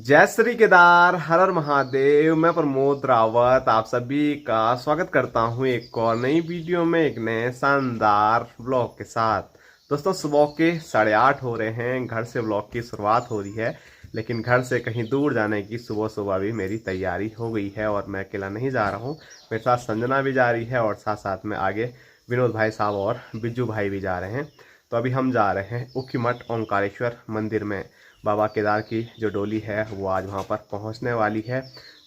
जय श्री केदार, हर हर महादेव। मैं प्रमोद रावत आप सभी का स्वागत करता हूं एक और नई वीडियो में, एक नए शानदार ब्लॉग के साथ। दोस्तों, सुबह के 8:30 हो रहे हैं। घर से ब्लॉग की शुरुआत हो रही है, लेकिन घर से कहीं दूर जाने की सुबह सुबह भी मेरी तैयारी हो गई है और मैं अकेला नहीं जा रहा हूं। मेरे साथ संजना भी जा रही है और साथ साथ में आगे विनोद भाई साहब और बिज्जू भाई भी जा रहे हैं। तो अभी हम जा रहे हैं ऊखीमठ ओंकारेश्वर मंदिर में। बाबा केदार की जो डोली है वो आज वहाँ पर पहुँचने वाली है।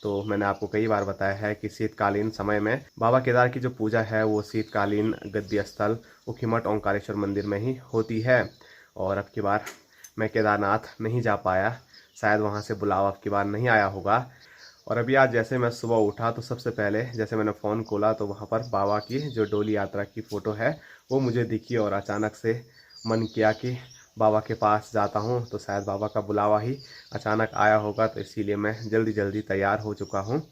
तो मैंने आपको कई बार बताया है कि शीतकालीन समय में बाबा केदार की जो पूजा है वो शीतकालीन गद्दी स्थल ऊखीमठ ओंकारेश्वर मंदिर में ही होती है। और अब की बार मैं केदारनाथ नहीं जा पाया, शायद वहाँ से बुलावा अब की बार नहीं आया होगा। और अभी आज जैसे मैं सुबह उठा तो सबसे पहले जैसे मैंने फ़ोन खोला तो वहाँ पर बाबा की जो डोली यात्रा की फ़ोटो है वो मुझे दिखी और अचानक से मन किया कि बाबा के पास जाता हूँ। तो शायद बाबा का बुलावा ही अचानक आया होगा, तो इसीलिए मैं जल्दी जल्दी तैयार हो चुका हूँ।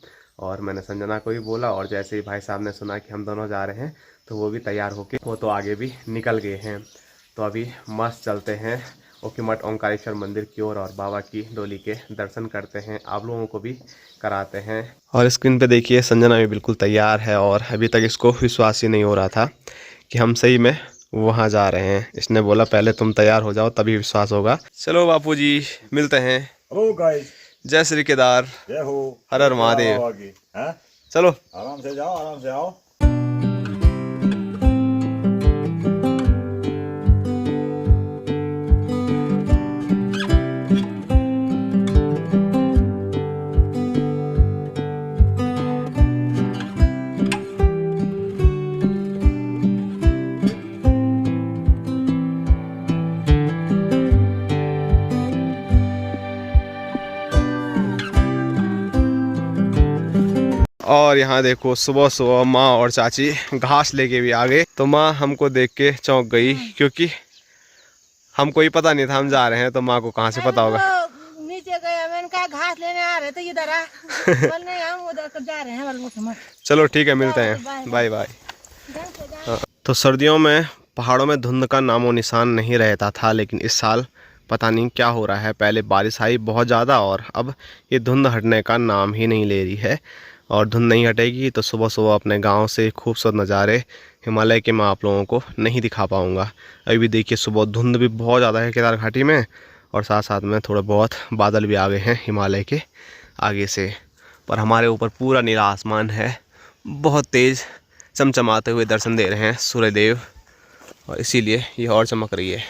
और मैंने संजना को भी बोला और जैसे ही भाई साहब ने सुना कि हम दोनों जा रहे हैं तो वो भी तैयार होके वो तो आगे भी निकल गए हैं। तो अभी मस्त चलते हैं ऊखीमठ ओंकारेश्वर मंदिर की ओर और बाबा की डोली के दर्शन करते हैं, आप लोगों को भी कराते हैं। और स्क्रीन पे देखिए संजना भी बिल्कुल तैयार है और अभी तक इसको विश्वास ही नहीं हो रहा था कि हम सही में वहाँ जा रहे हैं। इसने बोला पहले तुम तैयार हो जाओ तभी विश्वास होगा। चलो बापूजी, मिलते हैं। हेलो गाइस, जय श्री केदार, जय हो, हर हर महादेव। चलो आराम से जाओ, आराम से आओ। और यहाँ देखो सुबह सुबह माँ और चाची घास लेके भी आ गए। तो माँ हमको देख के चौंक गई क्योंकि हमको ही पता नहीं था हम जा रहे हैं, तो माँ को कहाँ से पता होगा। नीचे गया, मैंने कहा घास लेने आ रहे थे इधर आ। बोलने हम उधर जा रहे हैं। चलो ठीक है, मिलते हैं, बाय बाय। तो सर्दियों में पहाड़ों में धुंध का नामो निशान नहीं रहता था, लेकिन इस साल पता नहीं क्या हो रहा है। पहले बारिश आई बहुत ज़्यादा और अब ये धुंध हटने का नाम ही नहीं ले रही है। और धुंध नहीं हटेगी तो सुबह सुबह अपने गांव से खूबसूरत नज़ारे हिमालय के मैं आप लोगों को नहीं दिखा पाऊंगा। अभी भी देखिए सुबह धुंध भी बहुत ज़्यादा है केदार घाटी में, और साथ साथ में थोड़े बहुत बादल भी आ गए हैं हिमालय के आगे से। पर हमारे ऊपर पूरा नीला आसमान है, बहुत तेज़ चमचमाते हुए दर्शन दे रहे हैं सूर्यदेव, और इसीलिए ये और चमक रही है।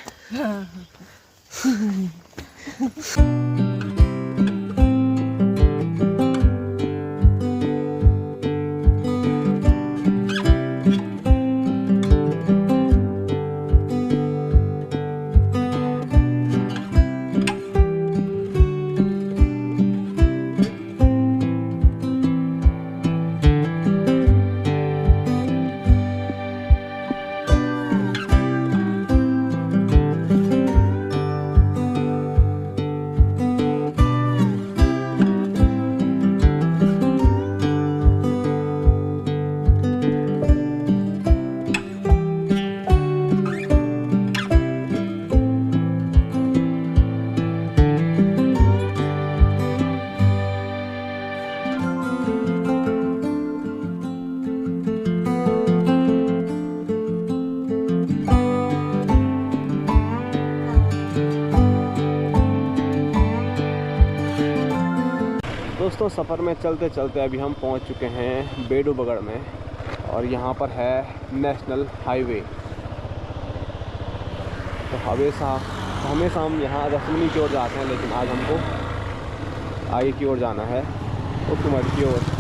दोस्तों, सफ़र में चलते चलते अभी हम पहुंच चुके हैं बेडूबगढ़ में, और यहाँ पर है नेशनल हाईवे। तो हमेशा हम यहाँ रसमनी की ओर जाते हैं, लेकिन आज हमको आगे की ओर जाना है, ऊखीमठ की ओर।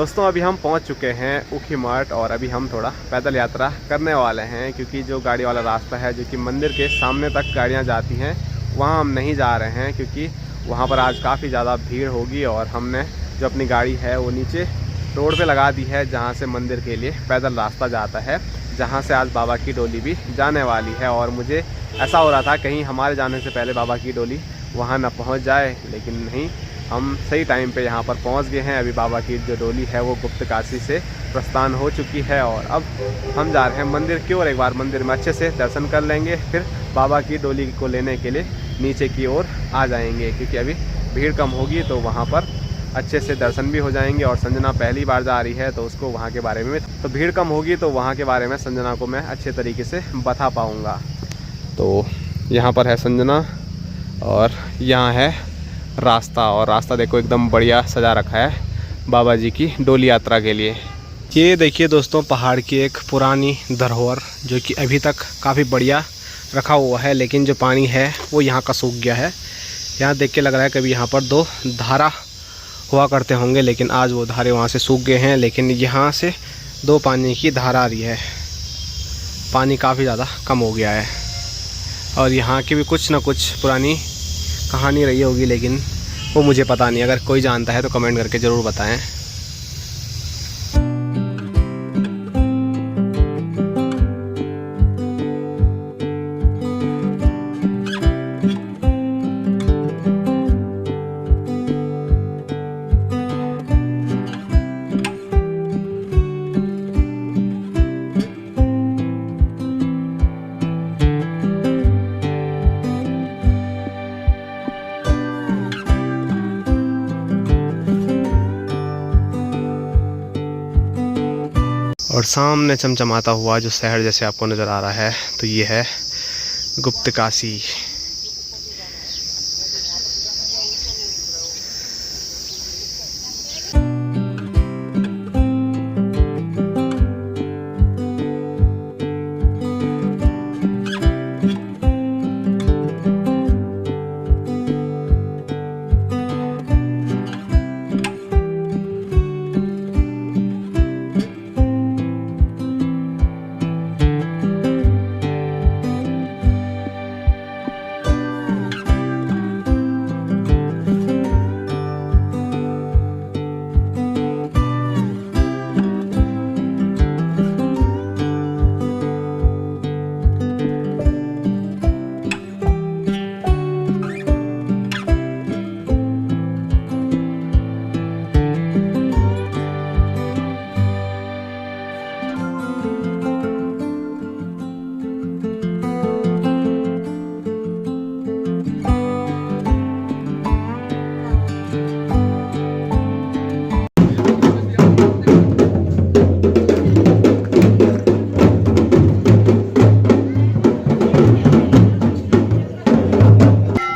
दोस्तों अभी हम पहुंच चुके हैं ऊखीमठ और अभी हम थोड़ा पैदल यात्रा करने वाले हैं, क्योंकि जो गाड़ी वाला रास्ता है जो कि मंदिर के सामने तक गाड़ियां जाती हैं वहां हम नहीं जा रहे हैं, क्योंकि वहां पर आज काफ़ी ज़्यादा भीड़ होगी। और हमने जो अपनी गाड़ी है वो नीचे रोड पे लगा दी है, जहां से मंदिर के लिए पैदल रास्ता जाता है, जहां से आज बाबा की डोली भी जाने वाली है। और मुझे ऐसा हो रहा था कहीं हमारे जाने से पहले बाबा की डोली वहाँ ना पहुँच जाए, लेकिन नहीं, हम सही टाइम पे यहाँ पर पहुँच गए हैं। अभी बाबा की जो डोली है वो गुप्तकाशी से प्रस्थान हो चुकी है और अब हम जा रहे हैं मंदिर की ओर। एक बार मंदिर में अच्छे से दर्शन कर लेंगे, फिर बाबा की डोली को लेने के लिए नीचे की ओर आ जाएंगे, क्योंकि अभी भीड़ कम होगी तो वहाँ पर अच्छे से दर्शन भी हो जाएंगे। और संजना पहली बार जा रही है तो उसको वहाँ के बारे में, तो भीड़ कम होगी तो वहाँ के बारे में संजना को मैं अच्छे तरीके से बता पाऊँगा। तो यहाँ पर है संजना और यहाँ है रास्ता, और रास्ता देखो एकदम बढ़िया सजा रखा है बाबा जी की डोली यात्रा के लिए। ये देखिए दोस्तों पहाड़ की एक पुरानी धरोहर जो कि अभी तक काफ़ी बढ़िया रखा हुआ है, लेकिन जो पानी है वो यहाँ का सूख गया है। यहाँ देख के लग रहा है कभी यहाँ पर 2 धारा हुआ करते होंगे, लेकिन आज वो धारे वहाँ से सूख गए हैं, लेकिन यहाँ से 2 पानी की धारा आ रही है। पानी काफ़ी ज़्यादा कम हो गया है और यहाँ की भी कुछ ना कुछ पुरानी कहानी रही होगी, लेकिन वो मुझे पता नहीं। अगर कोई जानता है तो कमेंट करके ज़रूर बताएं। और सामने चमचमाता हुआ जो शहर जैसे आपको नज़र आ रहा है, तो ये है गुप्तकाशी।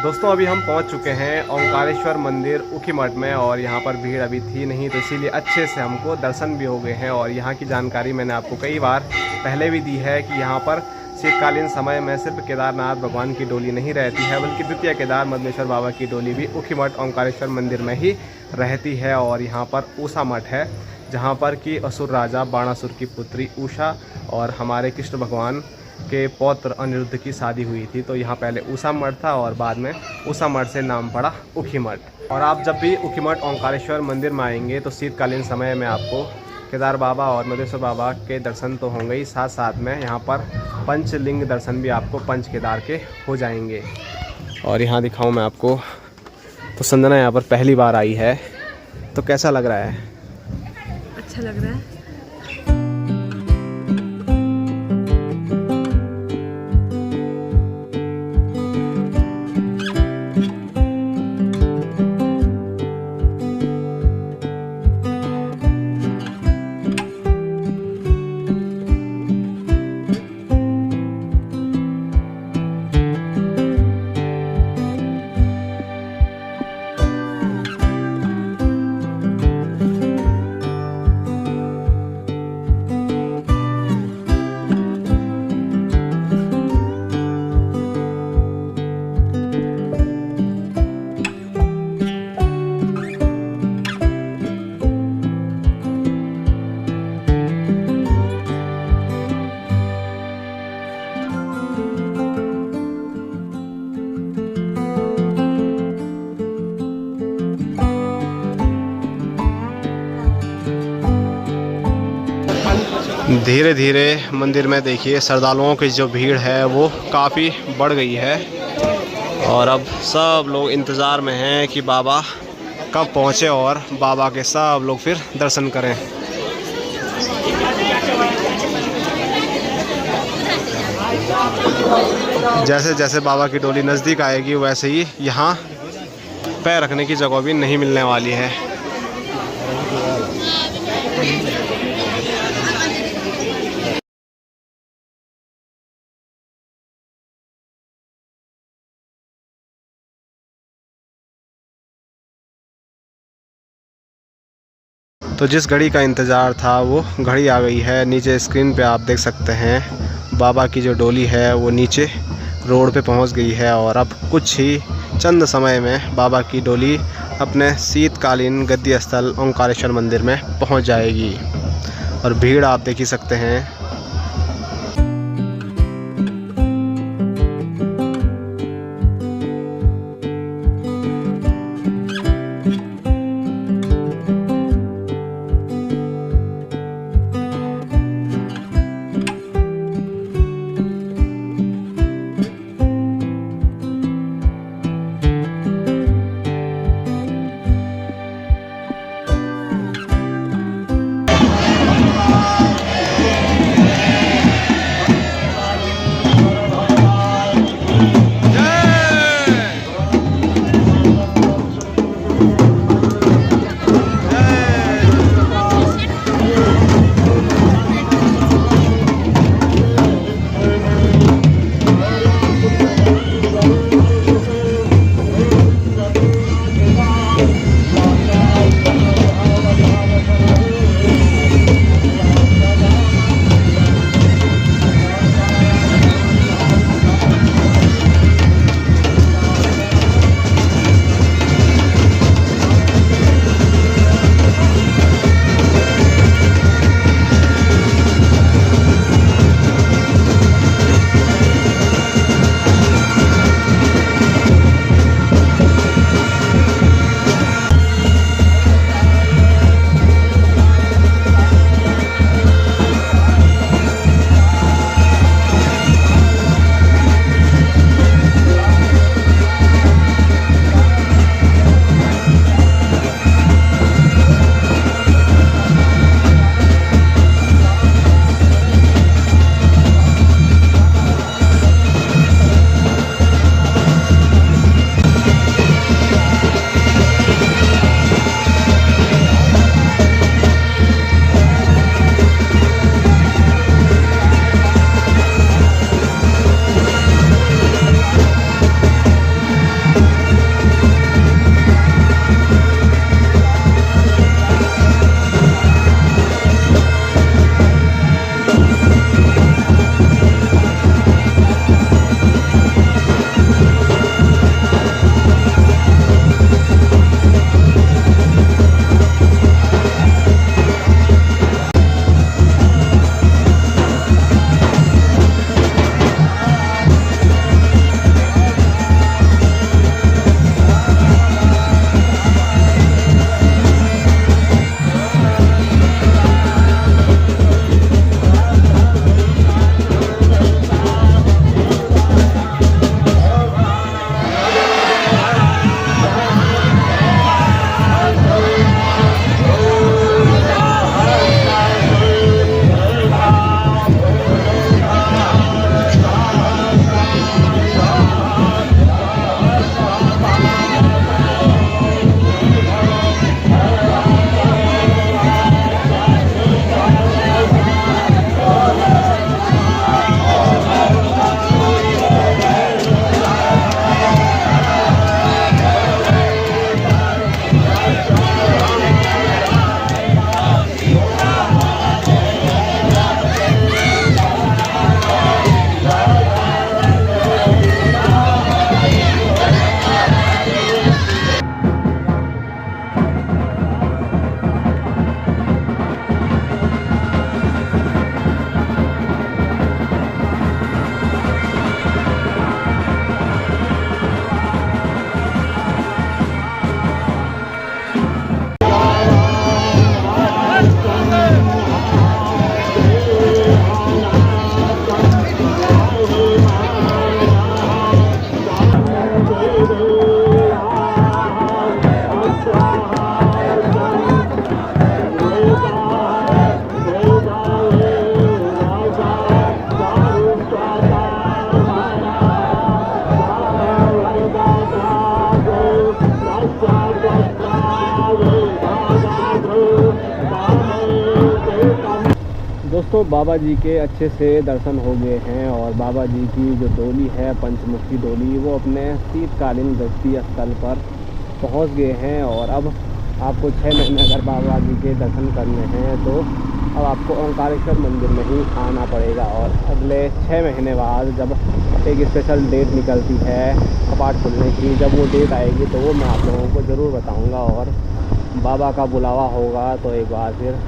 दोस्तों अभी हम पहुंच चुके हैं ओंकारेश्वर मंदिर ऊखीमठ में, और यहाँ पर भीड़ अभी थी नहीं, तो इसीलिए अच्छे से हमको दर्शन भी हो गए हैं। और यहाँ की जानकारी मैंने आपको कई बार पहले भी दी है कि यहाँ पर शीतकालीन समय में सिर्फ केदारनाथ भगवान की डोली नहीं रहती है, बल्कि द्वितीय केदार मदनेश्वर बाबा की डोली भी ऊखीमठ ओंकारेश्वर मंदिर में ही रहती है। और यहाँ पर उषा मठ है, जहाँ पर कि असुर राजा बाणासुर की पुत्री उषा और हमारे कृष्ण भगवान के पौत्र अनिरुद्ध की शादी हुई थी। तो यहाँ पहले उषा मठ था और बाद में उषा मठ से नाम पड़ा ऊखीमठ। और आप जब भी ऊखीमठ ओंकारेश्वर मंदिर में आएंगे तो शीतकालीन समय में आपको केदार बाबा और मदनेश्वर बाबा के दर्शन तो होंगे ही, साथ साथ में यहाँ पर पंचलिंग दर्शन भी आपको पंच केदार के हो जाएंगे। और यहाँ दिखाऊँ मैं आपको, तो संजना यहाँ पर पहली बार आई है, तो कैसा लग रहा है? अच्छा लग रहा है। धीरे धीरे मंदिर में देखिए श्रद्धालुओं की जो भीड़ है वो काफ़ी बढ़ गई है और अब सब लोग इंतज़ार में हैं कि बाबा कब पहुँचे और बाबा के सब लोग फिर दर्शन करें। जैसे जैसे बाबा की डोली नज़दीक आएगी वैसे ही यहाँ पैर रखने की जगह भी नहीं मिलने वाली है। तो जिस घड़ी का इंतज़ार था वो घड़ी आ गई है। नीचे स्क्रीन पे आप देख सकते हैं बाबा की जो डोली है वो नीचे रोड पे पहुंच गई है और अब कुछ ही चंद समय में बाबा की डोली अपने शीतकालीन गद्दी स्थल ओंकारेश्वर मंदिर में पहुंच जाएगी और भीड़ आप देख ही सकते हैं। दोस्तों बाबा जी के अच्छे से दर्शन हो गए हैं और बाबा जी की जो डोली है पंचमुखी डोली वो अपने शीतकालीन गस्ती स्थल पर पहुंच गए हैं। और अब आपको 6 महीने अगर बाबा जी के दर्शन करने हैं तो अब आपको ओंकारेश्वर मंदिर में ही आना पड़ेगा। और अगले 6 महीने बाद जब एक स्पेशल डेट निकलती है कपाट खुलने की, जब वो डेट आएगी तो वो मैं आप लोगों को ज़रूर बताऊँगा। और बाबा का बुलावा होगा तो एक बार फिर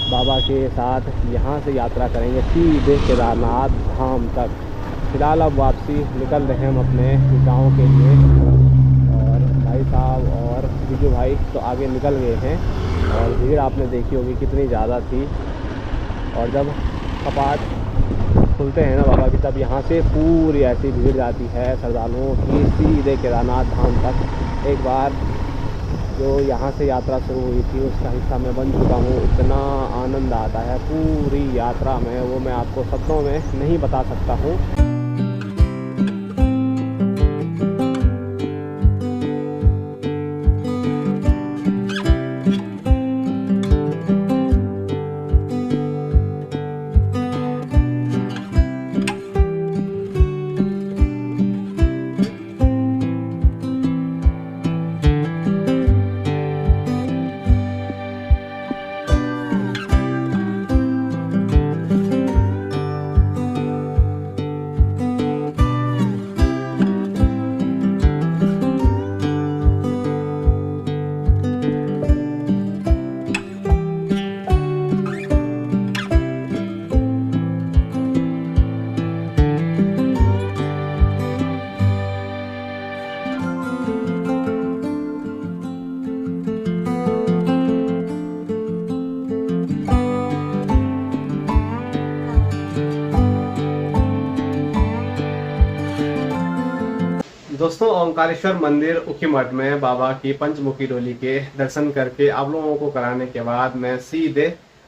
बाबा के साथ यहाँ से यात्रा करेंगे सीधे केदारनाथ धाम तक। फिलहाल अब वापसी निकल रहे हैं हम अपने गांव के लिए और भाई साहब और बिजू भाई तो आगे निकल गए हैं। और भीड़ आपने देखी होगी कितनी ज़्यादा थी। और जब कपाट खुलते हैं ना बाबा की तब यहाँ से पूरी ऐसी भीड़ जाती है श्रद्धालुओं की सीधे केदारनाथ धाम तक। एक बार जो यहाँ से यात्रा शुरू हुई थी उसका हिस्सा मैं बन चुका हूँ। इतना आनंद आता है पूरी यात्रा में, वो मैं आपको शब्दों में नहीं बता सकता हूँ। दोस्तों ओंकारेश्वर मंदिर उखीमठ में बाबा की पंचमुखी डोली के दर्शन करके आप लोगों को कराने के बाद मैं सीधे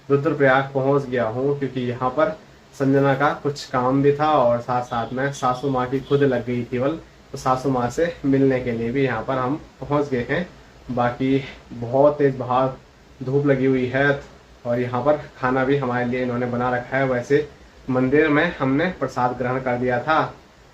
रुद्रप्रयाग पहुंच गया हूं, क्योंकि यहां पर संजना का कुछ काम भी था और साथ साथ में सासू माँ की खुद लग गई थी बल, तो सासू माँ से मिलने के लिए भी यहाँ पर हम पहुँच गए हैं। बाकी बहुत तेज बाहर धूप लगी हुई है और यहाँ पर खाना भी हमारे लिए इन्होंने बना रखा है। वैसे मंदिर में हमने प्रसाद ग्रहण कर लिया था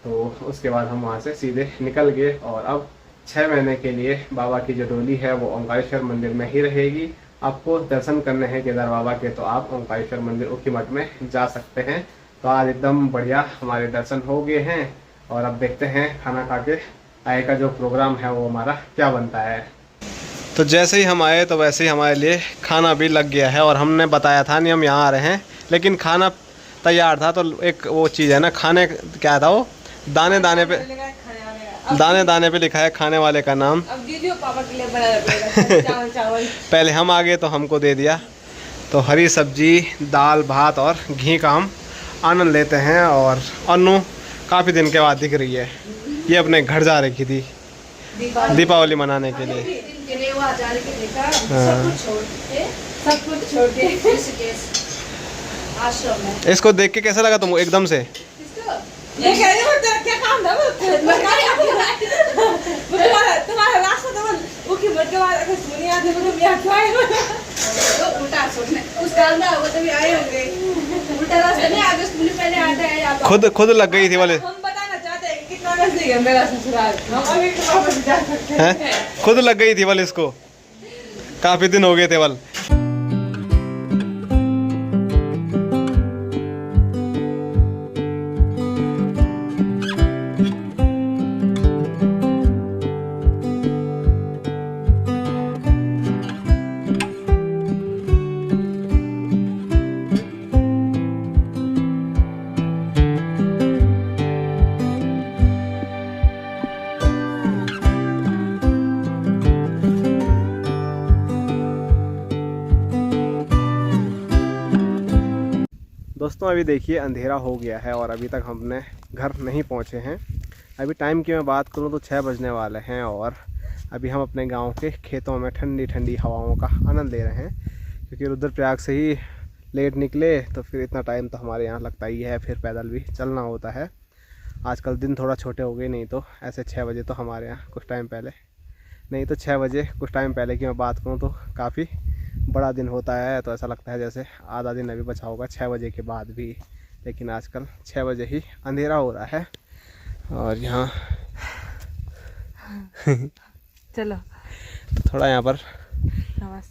तो उसके बाद हम वहाँ से सीधे निकल गए। और अब 6 महीने के लिए बाबा की जो डोली है वो ओंकारेश्वर मंदिर में ही रहेगी। आपको दर्शन करने हैं केदार बाबा के तो आप ओंकारेश्वर मंदिर उखीमठ में जा सकते हैं। तो आज एकदम बढ़िया हमारे दर्शन हो गए हैं और अब देखते हैं खाना खा के आगे का जो प्रोग्राम है वो हमारा क्या बनता है। तो जैसे ही हम आए तो वैसे ही हमारे लिए खाना भी लग गया है और हमने बताया था नहीं हम यहाँ आ रहे हैं, लेकिन खाना तैयार था। तो एक वो चीज़ है ना, खाने क्या था वो दाने दाने पे लिखा है खाने वाले का नाम। अब दीजिए पापा के लिए बना चावल चावल। पहले हम आ गए तो हमको दे दिया। तो हरी सब्जी दाल भात और घी का हम आनंद लेते हैं। और अनु काफ़ी दिन के बाद दिख रही है, ये अपने घर जा रही थी दीपावली मनाने के लिए। इसको देख के कैसा लगा तुमको एकदम से? ये कह रही हो तेरा क्या काम था? तुम्हारा रास्ता तो उखीमठ के बाद अगर सुनी आते तो तुम यहाँ क्यों आए हो? तो उल्टा सोचने उस काम ना वो तभी आए होंगे। उल्टा रास्ता नहीं आगे सुनी पहले आते हैं यहाँ पर। खुद लग गई थी वाले। हम बताना चाहते हैं कितना नजदीक है मेरा ससुराल, हम अभी तो वापस जा सकते हैं। खुद लग गई थी वाले, इसको काफी दिन हो गए थे वाल। दोस्तों अभी देखिए अंधेरा हो गया है और अभी तक हमने घर नहीं पहुंचे हैं। अभी टाइम की मैं बात करूं तो 6 बजने वाले हैं और अभी हम अपने गांव के खेतों में ठंडी ठंडी हवाओं का आनंद ले रहे हैं, क्योंकि रुद्रप्रयाग से ही लेट निकले तो फिर इतना टाइम तो हमारे यहाँ लगता ही है, फिर पैदल भी चलना होता है। आजकल दिन थोड़ा छोटे हो गए, नहीं तो ऐसे 6 बजे तो हमारे यहाँ कुछ टाइम पहले, नहीं तो 6 बजे कुछ टाइम पहले की मैं बात करूँ तो काफ़ी बड़ा दिन होता है तो ऐसा लगता है जैसे आधा दिन अभी बचा होगा 6 बजे के बाद भी, लेकिन आजकल 6 बजे ही अंधेरा हो रहा है। और यहाँ चलो तो थोड़ा यहाँ पर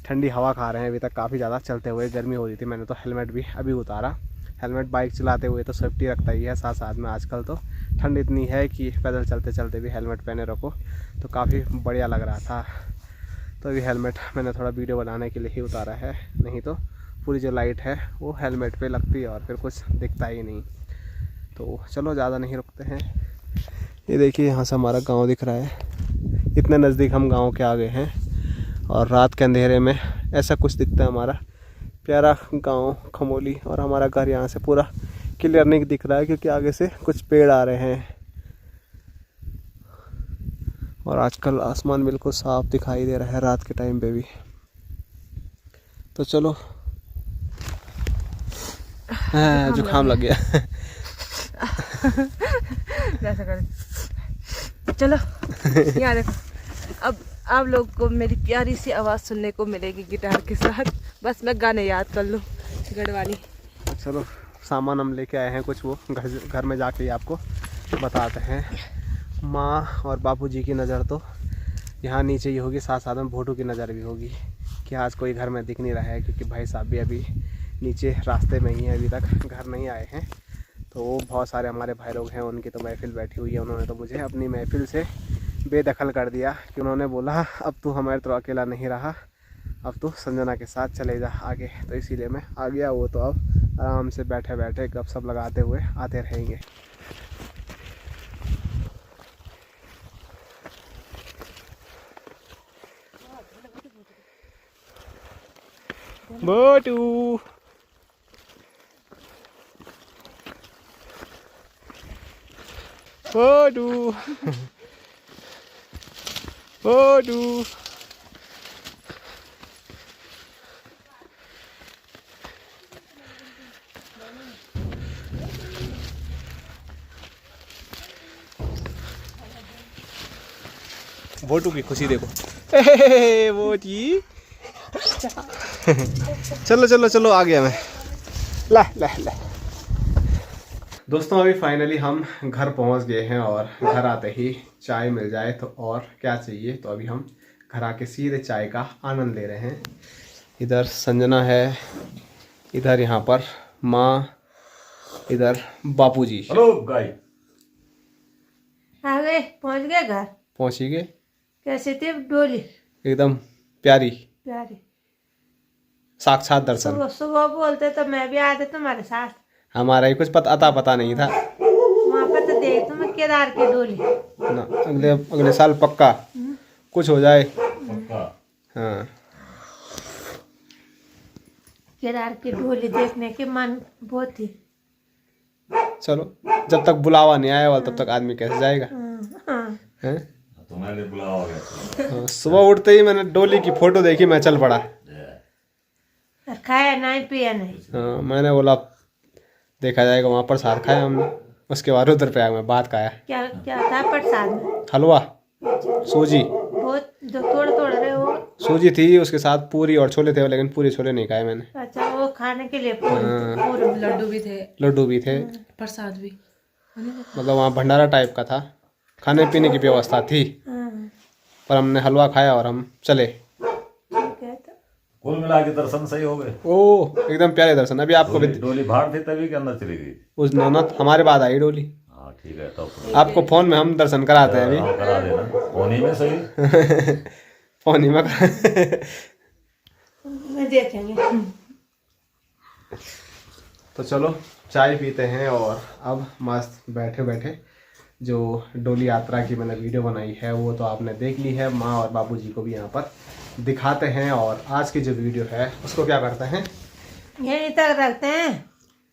ठंडी हवा खा रहे हैं। अभी तक काफ़ी ज़्यादा चलते हुए गर्मी हो रही थी, मैंने तो हेलमेट भी अभी उतारा। हेलमेट बाइक चलाते हुए तो सेफ्टी रखता ही है, साथ साथ में आजकल तो ठंड इतनी है कि पैदल चलते चलते भी हेलमेट पहने रखो, तो काफ़ी बढ़िया लग रहा था। तो अभी हेलमेट मैंने थोड़ा वीडियो बनाने के लिए ही उतारा है, नहीं तो पूरी जो लाइट है वो हेलमेट पे लगती है और फिर कुछ दिखता ही नहीं। तो चलो ज़्यादा नहीं रुकते हैं। ये देखिए यहाँ से हमारा गांव दिख रहा है, इतने नज़दीक हम गांव के आ गए हैं और रात के अंधेरे में ऐसा कुछ दिखता है हमारा प्यारा गांव खमोली। और हमारा घर यहाँ से पूरा क्लियर नहीं दिख रहा है क्योंकि आगे से कुछ पेड़ आ रहे हैं और आजकल आसमान बिल्कुल साफ दिखाई दे रहा है रात के टाइम पे भी। तो चलो जुकाम लग गया ऐसा कर चलो यहाँ देखो, अब आप लोग को मेरी प्यारी सी आवाज़ सुनने को मिलेगी गिटार के साथ। बस मैं गाने याद कर लूँ गढ़वाली। चलो सामान हम लेके आए हैं कुछ, वो घर में जाके ही आपको बताते हैं। माँ और बापूजी की नज़र तो यहाँ नीचे ही होगी, साथ साथ में भोटू की नज़र भी होगी कि आज कोई घर में दिख नहीं रहा है क्योंकि भाई साहब भी अभी नीचे रास्ते में ही हैं, अभी तक घर नहीं आए हैं। तो वो बहुत सारे हमारे भाई लोग हैं, उनकी तो महफिल बैठी हुई है। उन्होंने तो मुझे अपनी महफिल से बेदखल कर दिया कि उन्होंने बोला अब तू हमारे तो अकेला नहीं रहा, अब तू संजना के साथ चले जा आगे। तो इसीलिए मैं आ गया। वो तो अब आराम से बैठे बैठे गपशप लगाते हुए आते रहेंगे। बोटू बोटू बोटू बोटू की खुशी देखो। बोटी चलो चलो चलो आ गया मैं। ला ला ला दोस्तों अभी फाइनली हम घर पहुंच गए हैं और घर आते ही चाय मिल जाए तो और क्या चाहिए। तो अभी हम घर आके सीधे चाय का आनंद ले रहे हैं। इधर संजना है, इधर यहाँ पर माँ, इधर बापूजी। हेलो गाइस, आ गए, पहुँच गए घर। पहुँच ही गए। कैसे थी डोली? एकदम प्यारी प्यारी, साक्षात दर्शन। सुबह सुबह बोलते तो मैं भी आते तुम्हारे साथ। हमारा ही कुछ पता नहीं था। वहाँ पर तो देख तुम्हें केदार की डोली ना अगले साल पक्का कुछ हो जाए। हाँ केदार की डोली देखने की मन बहुत थी। चलो जब तक बुलावा नहीं आया तब तक आदमी कैसे जाएगा। हैं? तुम्हारे बुलावा हो गया। हाँ, सुबह उठते ही मैंने डोली की फोटो देखी, मैं चल पड़ा। खाया नहीं पिया नहीं। हाँ, मैंने बोला देखा जाएगा, वहाँ पर साथ खाया हमने। उसके बाद उधर पे आया मैं बात खाया। क्या क्या था प्रसाद में? हलवा, सूजी, बहुत जो थोड़ा थोड़ा रहे हो। सूजी थी, उसके साथ पूरी और छोले थे, लेकिन पूरी छोले नहीं खाए मैंने। अच्छा, वो खाने के लिए पूरे लड्डू भी थे। लड्डू भी थे, प्रसाद भी, मतलब वहाँ भंडारा टाइप का था, खाने पीने की व्यवस्था थी। पर हमने हलवा खाया और हम चले। कुल मिला के दर्शन सही हो गए। ओह एकदम प्यारे दर्शन। अभी आपको डोली बाहर थी तभी के अंदर चली गई। उस नौनत हमारे बाद आई डोली। हाँ ठीक है, तो आपको फोन में हम दर्शन कराते हैं अभी। करा देना फोन में सही। फोन में मैं देखेंगे। तो चलो चाय पीते हैं और अब मस्त बैठे बैठे जो डोली यात्रा की मैंने वीडियो बनाई है वो तो आपने देख ली है। माँ और बापूजी को भी यहाँ पर दिखाते हैं और आज की जो वीडियो है उसको क्या करते हैं, यहीं तक रखते हैं।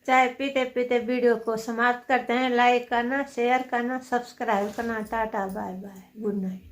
चाय पीते पीते वीडियो को समाप्त करते हैं। लाइक करना, शेयर करना, सब्सक्राइब करना। Ta-ta bye bye, good night.